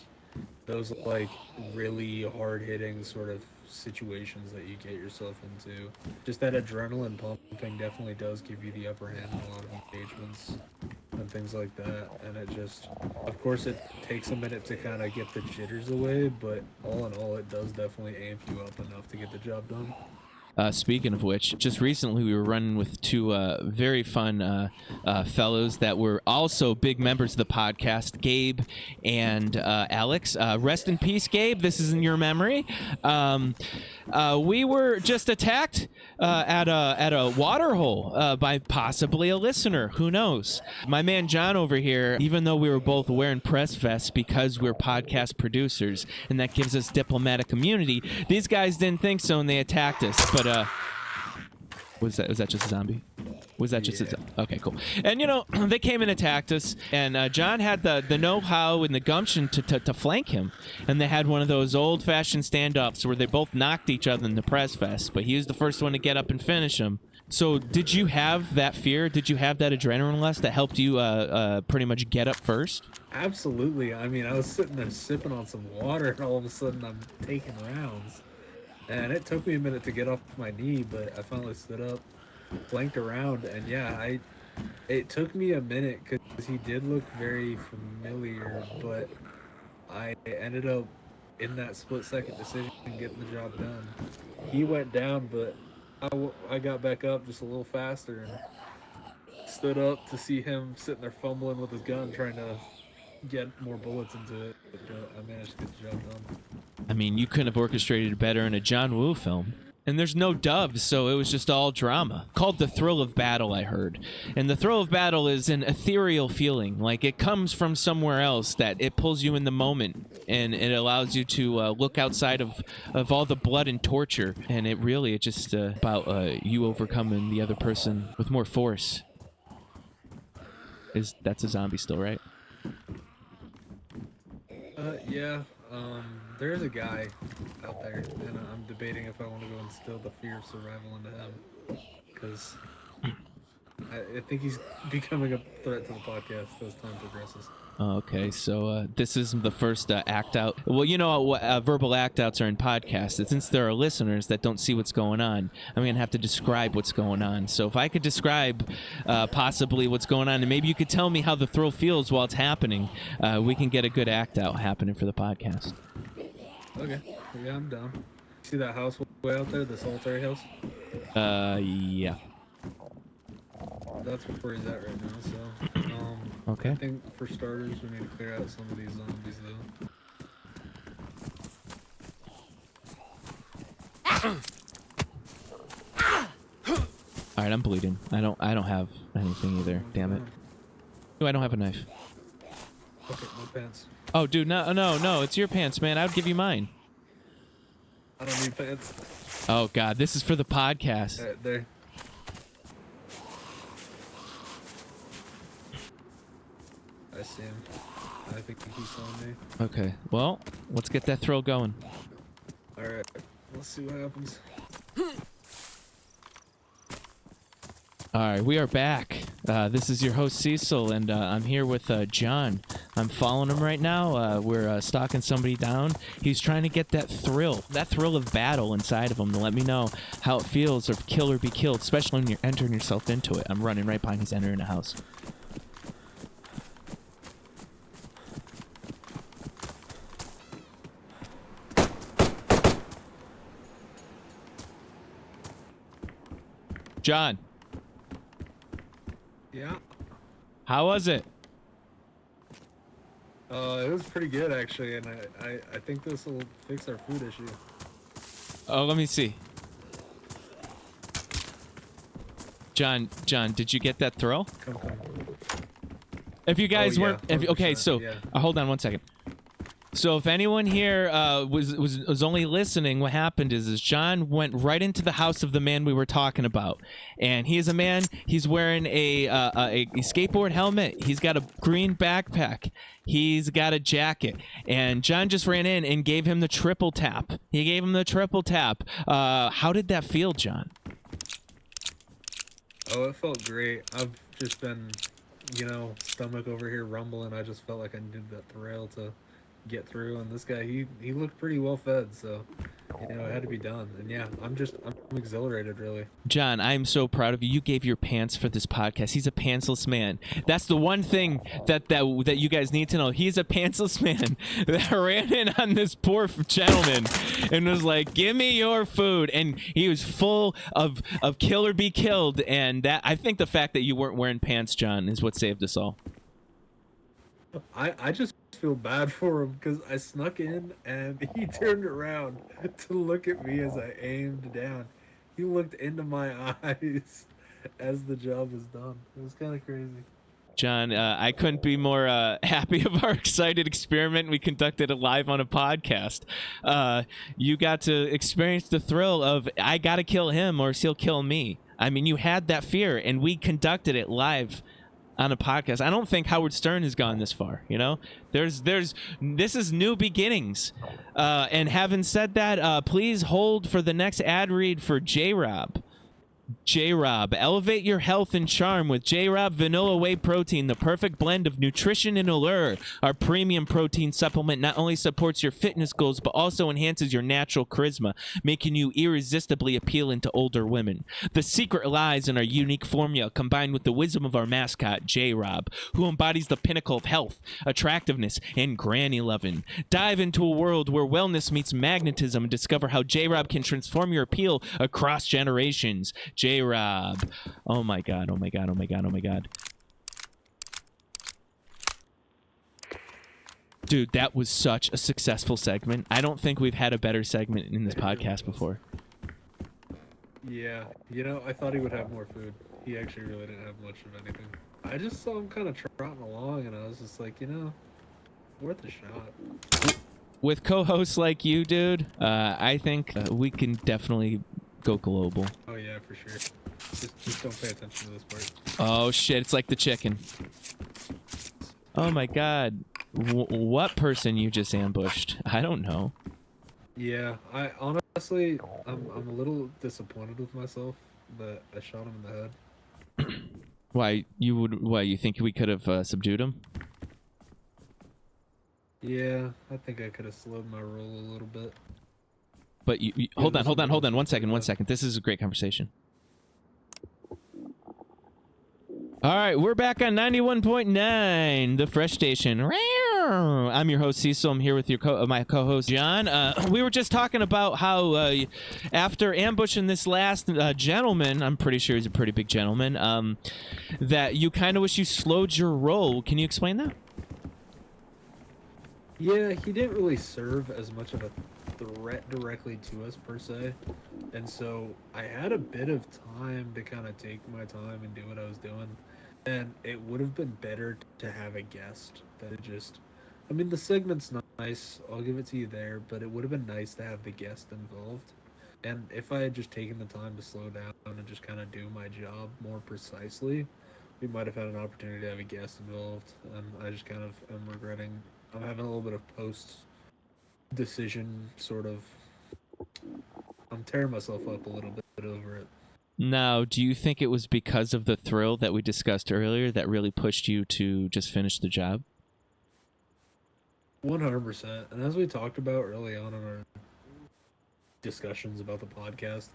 those, like, really hard-hitting sort of situations that you get yourself into. Just that adrenaline pumping definitely does give you the upper hand in a lot of engagements and things like that. And it just, of course, it takes a minute to kind of get the jitters away, but all in all, it does definitely amp you up enough to get the job done. Speaking of which, just recently we were running with two very fun fellows that were also big members of the podcast, Gabe and Alex. Rest in peace, Gabe. This is in your memory. We were just attacked at a water hole by possibly a listener. Who knows? My man John over here, even though we were both wearing press vests because we're podcast producers, and that gives us diplomatic immunity, these guys didn't think so, and they attacked us. But was that just a zombie? Was that just a okay, cool. And you know, they came and attacked us, and John had the know-how and the gumption to flank him, and they had one of those old-fashioned standoffs where they both knocked each other in the press vest, but he was the first one to get up and finish him. So did you have that fear? Did you have that adrenaline rush that helped you pretty much get up first? Absolutely. I mean, I was sitting there sipping on some water, and all of a sudden I'm taking rounds. And it took me a minute to get off my knee, but I finally stood up, flanked around, and yeah, it took me a minute because he did look very familiar, but I ended up in that split-second decision getting the job done. He went down, but I got back up just a little faster and stood up to see him sitting there fumbling with his gun, trying to get more bullets into it, but I managed to get the job done. I mean, you couldn't have orchestrated it better in a John Woo film. And there's no doves, so it was just all drama. Called the thrill of battle, I heard. And the thrill of battle is an ethereal feeling. Like, it comes from somewhere else, that it pulls you in the moment. And it allows you to look outside of all the blood and torture. And it's just about you overcoming the other person with more force. That's a zombie still, right? Yeah. There's a guy out there, and I'm debating if I want to go instill the fear of survival into him, because I think he's becoming a threat to the podcast as time progresses. Okay, so this is the first act out. Well, you know, verbal act outs are in podcasts. And since there are listeners that don't see what's going on, I'm going to have to describe what's going on. So if I could describe possibly what's going on, and maybe you could tell me how the thrill feels while it's happening, we can get a good act out happening for the podcast. Okay, yeah, I'm down. See that house way out there, the solitary house? Yeah. That's where he's at right now, so, okay. I think for starters, we need to clear out some of these zombies, though. Alright, I'm bleeding. I don't have anything either, damn it. Oh, I don't have a knife. Okay, my pants. Oh, dude, no, it's your pants, man. I would give you mine. I don't need pants. Oh God, this is for the podcast. There. I see him. I think he's on me. Okay, well, let's get that thrill going. Alright, let's see what happens. All right, we are back. This is your host Cecil, and I'm here with John. I'm following him right now. We're stalking somebody down. He's trying to get that thrill of battle inside of him to let me know how it feels of kill or be killed, especially when you're entering yourself into it. I'm running right behind. He's entering the house. John, Yeah. how was it? It was pretty good actually, and I think this will fix our food issue. Oh, let me see. John, did you get that thrill? Come. If you guys Oh, yeah, weren't, okay, 100%, so yeah. hold on one second. So if anyone here was only listening, what happened is John went right into the house of the man we were talking about, and he is a man. He's wearing a skateboard helmet. He's got a green backpack. He's got a jacket, and John just ran in and gave him the triple tap. He gave him the triple tap. How did that feel, John? Oh, it felt great. I've just been, stomach over here rumbling. I just felt like I needed that thrill to get through, and this guy, he looked pretty well fed, so it had to be done. And yeah, I'm exhilarated, really. John, I'm so proud of you. You gave your pants for this podcast. He's a pantsless man. That's the one thing that you guys need to know. He's a pantsless man that ran in on this poor gentleman and was like, "Give me your food," and he was full of kill or be killed. And that, I think the fact that you weren't wearing pants, John, is what saved us all. I just feel bad for him because I snuck in and he turned around to look at me as I aimed down. He looked into my eyes as the job was done. It was kind of crazy. John, I couldn't be more happy of our excited experiment we conducted live on a podcast. You got to experience the thrill of, I got to kill him or he'll kill me. I mean, you had that fear, and we conducted it live on a podcast. I don't think Howard Stern has gone this far, this is new beginnings. And having said that, please hold for the next ad read for J-Rob. J-Rob, elevate your health and charm with J-Rob Vanilla Whey Protein, the perfect blend of nutrition and allure. Our premium protein supplement not only supports your fitness goals, but also enhances your natural charisma, making you irresistibly appealing to older women. The secret lies in our unique formula, combined with the wisdom of our mascot, J-Rob, who embodies the pinnacle of health, attractiveness, and granny loving. Dive into a world where wellness meets magnetism and discover how J-Rob can transform your appeal across generations. J-Rob. Oh my god, oh my god, oh my god, oh my god. Dude, that was such a successful segment. I don't think we've had a better segment in this podcast before. Yeah, I thought he would have more food. He actually really didn't have much of anything. I just saw him kind of trotting along, and I was just like, worth a shot. With co-hosts like you, dude, I think we can definitely go global. Oh yeah, for sure. Just don't pay attention to this part. Oh shit, it's like the chicken. Oh my god. What person you just ambushed? I don't know. Yeah, I honestly, I'm a little disappointed with myself that I shot him in the head. Why you think we could have subdued him? Yeah, I think I could have slowed my roll a little bit. But you hold on. 1 second. This is a great conversation. All right, we're back on 91.9, the Fresh Station. I'm your host, Cecil. I'm here with my co-host, John. We were just talking about how after ambushing this last gentleman, I'm pretty sure he's a pretty big gentleman, that you kind of wish you slowed your roll. Can you explain that? Yeah, he didn't really serve as much of a threat directly to us per se, and so I had a bit of time to kind of take my time and do what I was doing, and it would have been better to have a guest that the segment's nice. I'll give it to you there, but it would have been nice to have the guest involved. And if I had just taken the time to slow down and just kind of do my job more precisely, we might have had an opportunity to have a guest involved. And I just kind of am regretting. I'm having a little bit of post decision sort of. I'm tearing myself up a little bit over it. Now, do you think it was because of the thrill that we discussed earlier that really pushed you to just finish the job? 100%. And as we talked about early on in our discussions about the podcast,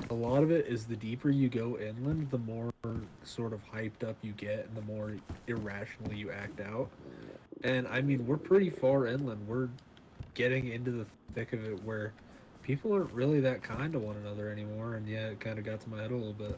a lot of it is the deeper you go inland, the more sort of hyped up you get and the more irrationally you act out. And I mean, we're pretty far inland. We're getting into the thick of it where people aren't really that kind to one another anymore. And yeah, it kind of got to my head a little bit.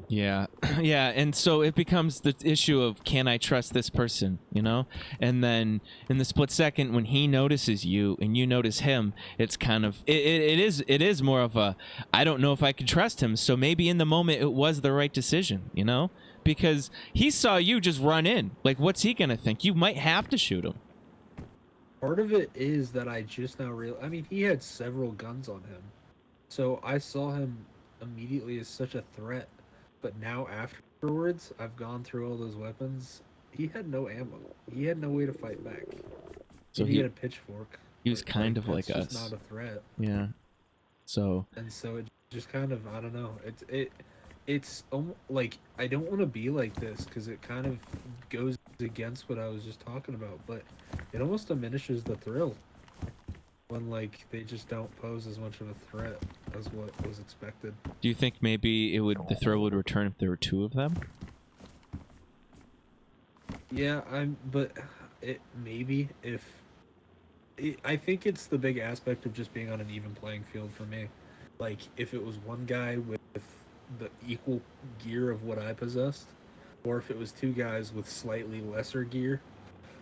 Yeah. Yeah, and so it becomes the issue of, can I trust this person, you know? And then in the split second when he notices you and you notice him, it's kind of it is more of a, I don't know if I can trust him. So maybe in the moment it was the right decision, you know? Because he saw you just run in. Like, what's he going to think? You might have to shoot him. Part of it is that I just now realized, I mean, he had several guns on him. So I saw him immediately as such a threat. But now afterwards, I've gone through all those weapons. He had no ammo. He had no way to fight back. So he had a pitchfork. He was kind of like that's us. just not a threat. Yeah. So. And so it just kind of, I don't know. It's almost like, I don't want to be like this because it kind of goes against what I was just talking about. But it almost diminishes the thrill when like they just don't pose as much of a threat as what was expected. Do you think maybe the thrill would return if there were two of them? Yeah, but it maybe I think it's the big aspect of just being on an even playing field for me. Like if it was one guy with the equal gear of what I possessed, or if it was two guys with slightly lesser gear,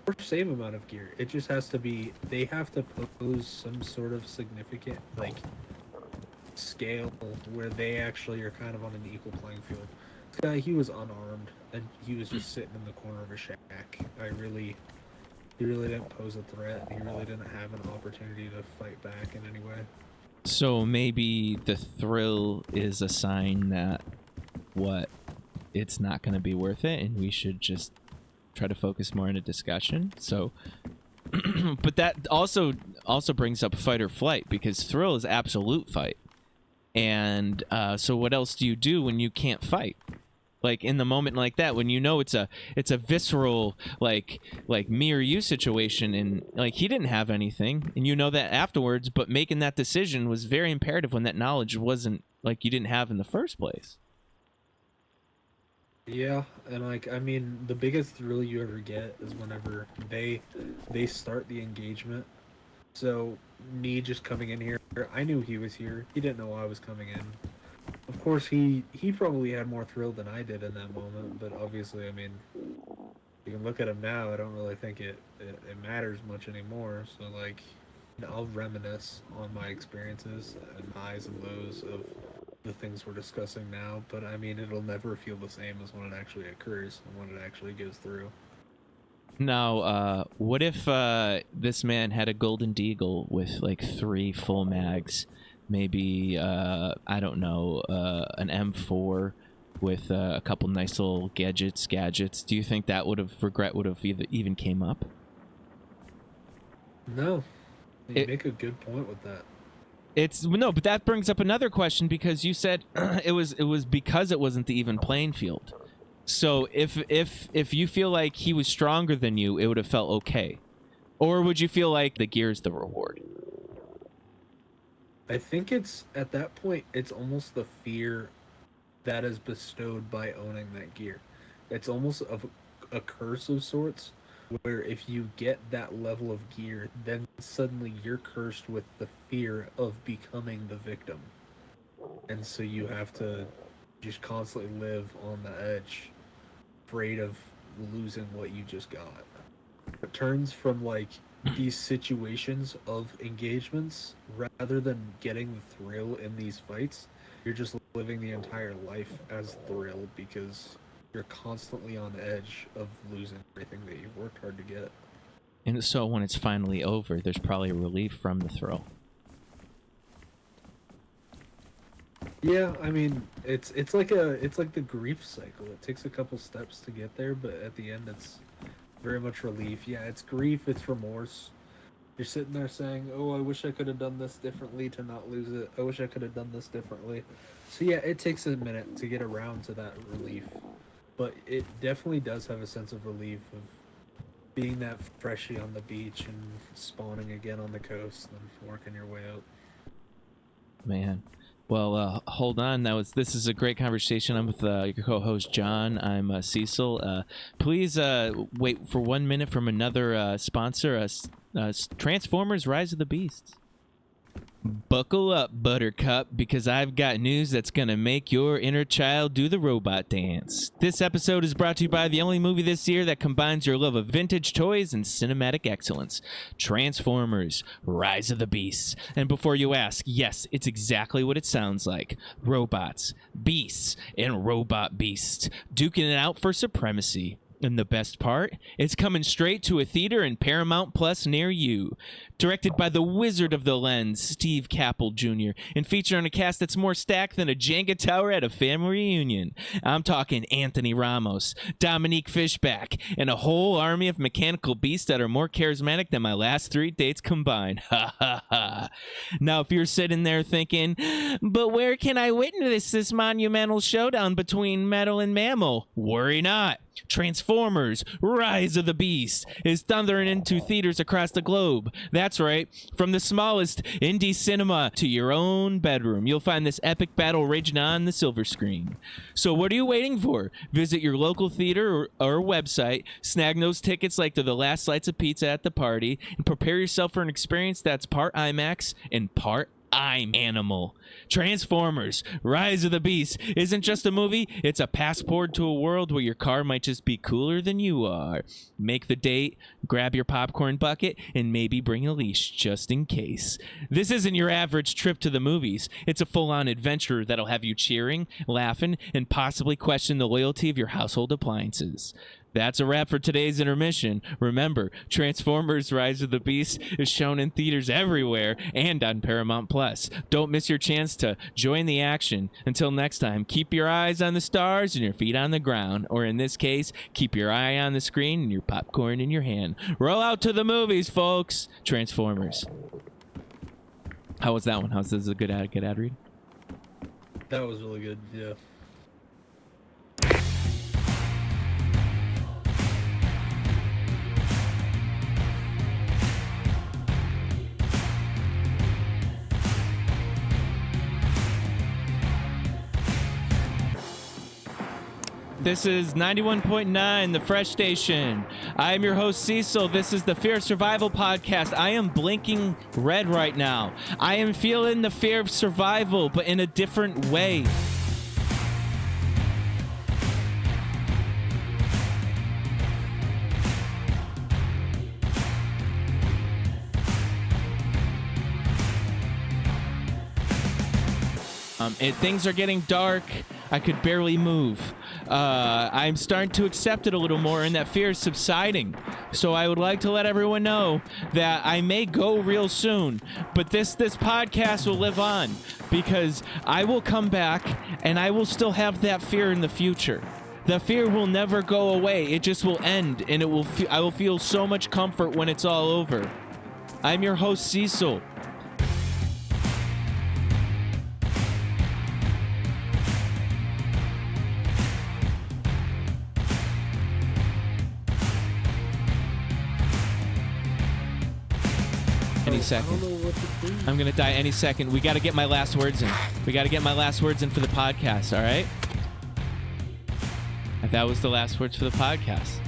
or same amount of gear. It just has to be, they have to pose some sort of significant, like, scale where they actually are kind of on an equal playing field. This guy, he was unarmed, and he was just sitting in the corner of a shack. He really didn't pose a threat. He really didn't have an opportunity to fight back in any way. So maybe the thrill is a sign that, it's not going to be worth it, and we should just try to focus more on a discussion. So but that also brings up fight or flight, because thrill is absolute fight. And so what else do you do when you can't fight? Like in the moment like that, when you know it's a visceral like me or you situation, and like he didn't have anything and you know that afterwards, but making that decision was very imperative when that knowledge wasn't, like, you didn't have in the first place. Yeah, and like, I mean, the biggest thrill you ever get is whenever they start the engagement. So me just coming in here, I knew he was here. He didn't know I was coming in. Of course, he probably had more thrill than I did in that moment, but obviously, I mean, you can look at him now. I don't really think it matters much anymore. So like, I'll reminisce on my experiences and highs and lows of the things we're discussing now, but I mean, it'll never feel the same as when it actually occurs and when it actually goes through. Now, what if this man had a golden deagle with like 3 full mags, maybe I don't know, an M4 with a couple nice little gadgets? Do you think that would have even came up? No, you make a good point with that. No, but that brings up another question, because you said it was because it wasn't the even playing field. So if you feel like he was stronger than you, it would have felt okay, or would you feel like the gear is the reward? I think it's at that point, it's almost the fear that is bestowed by owning that gear. It's almost a curse of sorts, where if you get that level of gear, then suddenly you're cursed with the fear of becoming the victim. And so you have to just constantly live on the edge, afraid of losing what you just got. It turns from like these situations of engagements, rather than getting the thrill in these fights, you're just living the entire life as thrill, because you're constantly on edge of losing everything that you've worked hard to get. And so when it's finally over, there's probably a relief from the thrill. Yeah, I mean, it's like the grief cycle. It takes a couple steps to get there, but at the end, it's very much relief. Yeah, it's grief, it's remorse. You're sitting there saying, "Oh, I wish I could have done this differently to not lose it. I wish I could have done this differently." So yeah, it takes a minute to get around to that relief, but it definitely does have a sense of relief of being that freshie on the beach and spawning again on the coast and working your way out. Man. Well, hold on. This is a great conversation. I'm with your co-host John. I'm Cecil. Please wait for 1 minute from another sponsor. Transformers: Rise of the Beasts. Buckle up, Buttercup, because I've got news that's gonna make your inner child do the robot dance. This episode is brought to you by the only movie this year that combines your love of vintage toys and cinematic excellence. Transformers: Rise of the Beasts. And before you ask, yes, it's exactly what it sounds like. Robots, beasts, and robot beasts duking it out for supremacy. And the best part, it's coming straight to a theater in Paramount Plus near you. Directed by the wizard of the lens, Steve Cappell Jr., and featuring a cast that's more stacked than a Jenga tower at a family reunion. I'm talking Anthony Ramos, Dominique Fishback, and a whole army of mechanical beasts that are more charismatic than my last 3 dates combined. Ha ha ha. Now, if you're sitting there thinking, but where can I witness this monumental showdown between metal and mammal? Worry not. Transformers: Rise of the Beast is thundering into theaters across the globe. That's right, from the smallest indie cinema to your own bedroom, you'll find this epic battle raging on the silver screen. So what are you waiting for? Visit your local theater or website, snag those tickets like they're the last slice of pizza at the party, and prepare yourself for an experience that's part IMAX and part I'm Animal. Transformers: Rise of the Beast isn't just a movie, it's a passport to a world where your car might just be cooler than you are. Make the date, grab your popcorn bucket, and maybe bring a leash just in case. This isn't your average trip to the movies. It's a full-on adventure that'll have you cheering, laughing, and possibly question the loyalty of your household appliances. That's a wrap for today's intermission. Remember, Transformers: Rise of the Beast is shown in theaters everywhere and on Paramount Plus. Don't miss your chance to join the action. Until next time, keep your eyes on the stars and your feet on the ground. Or in this case, keep your eye on the screen and your popcorn in your hand. Roll out to the movies, folks. Transformers. How was that one? How's this a good ad read? That was really good, yeah. This is 91.9, the Fresh Station. I am your host, Cecil. This is the Fear of Survival podcast. I am blinking red right now. I am feeling the fear of survival, but in a different way. Things are getting dark. I could barely move. I'm starting to accept it a little more, and that fear is subsiding. So I would like to let everyone know that I may go real soon, but this podcast will live on because I will come back, and I will still have that fear in the future. The fear will never go away. It just will end, and I will feel so much comfort when it's all over. I'm your host, Cecil. Any second. I'm gonna die any second. We gotta get my last words in. We gotta get my last words in for the podcast, alright? That was the last words for the podcast.